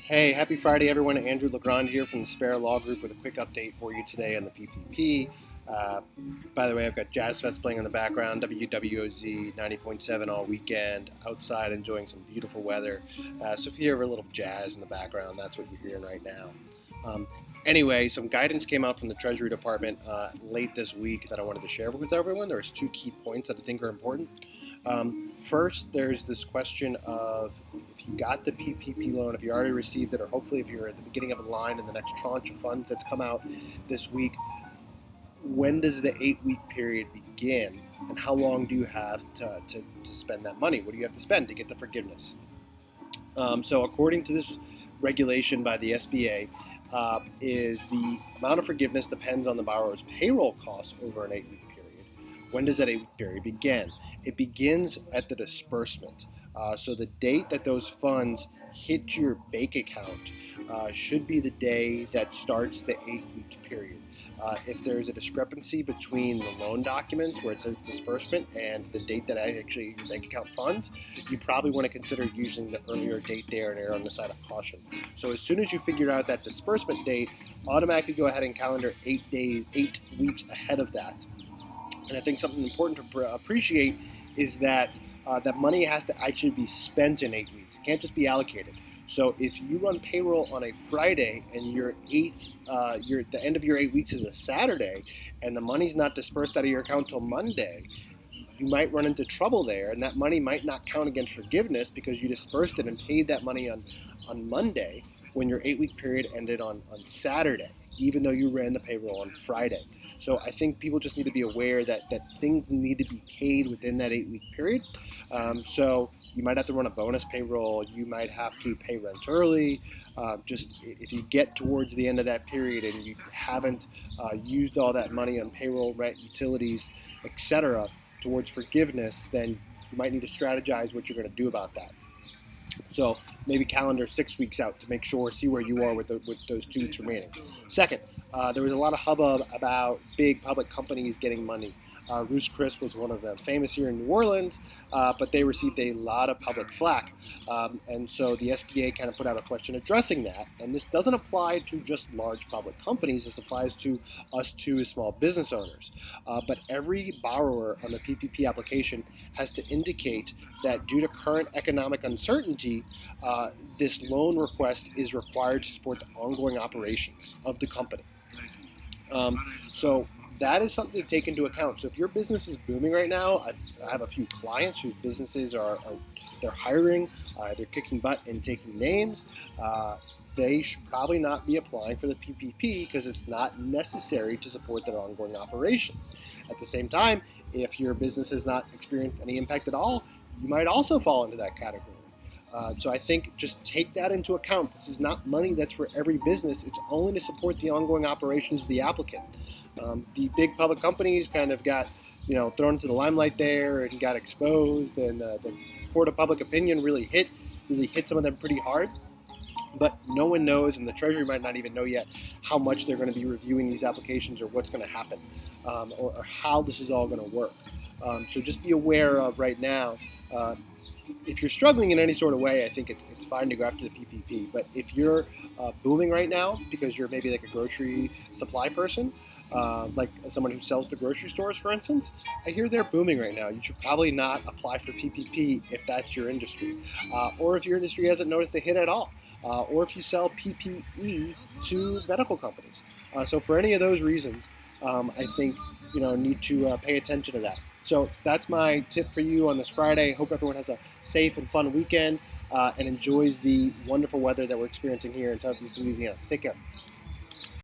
Hey, happy Friday, everyone. Andrew Legrand here from the Spare Law Group with a quick update for you today on the PPP. Uh, by the way, I've got Jazz Fest playing in the background, WWOZ 90.7 all weekend, outside enjoying some beautiful weather. So if you hear a little jazz in the background, that's what you're hearing right now. Anyway, some guidance came out from the Treasury Department late this week that I wanted to share with everyone. There's two key points that I think are important. First, there's this question of if you got the PPP loan, if you already received it, or hopefully if you're at the beginning of a line in the next tranche of funds that's come out this week, when does the 8-week period begin, and how long do you have to spend that money? What do you have to spend to get the forgiveness? So according to this regulation by the SBA, is the amount of forgiveness depends on the borrower's payroll costs over an 8-week period. When does that 8-week period begin? It begins at the disbursement. So the date that those funds hit your bank account should be the day that starts the 8-week period. If there's a discrepancy between the loan documents where it says disbursement and the date that actually your bank account funds, you probably want to consider using the earlier date there and err on the side of caution. So as soon as you figure out that disbursement date, automatically go ahead and calendar 8 weeks ahead of that. And I think something important to appreciate is that that money has to actually be spent in 8 weeks. It can't just be allocated. So if you run payroll on a Friday and the end of your 8 weeks is a Saturday, and the money's not dispersed out of your account till Monday, you might run into trouble there, and that money might not count against forgiveness because you dispersed it and paid that money on Monday when your 8-week period ended on Saturday, even though you ran the payroll on Friday. So I think people just need to be aware that things need to be paid within that 8-week period. So you might have to run a bonus payroll. You might have to pay rent early. Just if you get towards the end of that period and you haven't used all that money on payroll, rent, utilities, etc., towards forgiveness, then you might need to strategize what you're going to do about that. So maybe calendar 6 weeks out to make sure, see where you are with those 2 weeks remaining. Second, there was a lot of hubbub about big public companies getting money. Ruth's Chris was one of them, famous here in New Orleans, but they received a lot of public flack. And so the SBA kind of put out a question addressing that. And this doesn't apply to just large public companies. This applies to us too as small business owners. But every borrower on the PPP application has to indicate that due to current economic uncertainty, this loan request is required to support the ongoing operations of the company. So that is something to take into account. So if your business is booming right now, I have a few clients whose businesses they're hiring, they're kicking butt and taking names. They should probably not be applying for the PPP because it's not necessary to support their ongoing operations. At the same time, if your business has not experienced any impact at all, you might also fall into that category. So I think just take that into account. This is not money that's for every business. It's only to support the ongoing operations of the applicant. The big public companies kind of got, thrown into the limelight there and got exposed, and the court of public opinion really hit some of them pretty hard. But no one knows, and the Treasury might not even know yet how much they're going to be reviewing these applications or what's going to happen, or how this is all going to work. So just be aware of right now. If you're struggling in any sort of way, I think it's fine to go after the PPP. But if you're booming right now because you're maybe like a grocery supply person, like someone who sells to grocery stores, for instance, I hear they're booming right now. You should probably not apply for PPP if that's your industry, or if your industry hasn't noticed a hit at all, or if you sell PPE to medical companies. So for any of those reasons, I think need to pay attention to that. So that's my tip for you on this Friday. Hope everyone has a safe and fun weekend and enjoys the wonderful weather that we're experiencing here in Southeast Louisiana. Take care.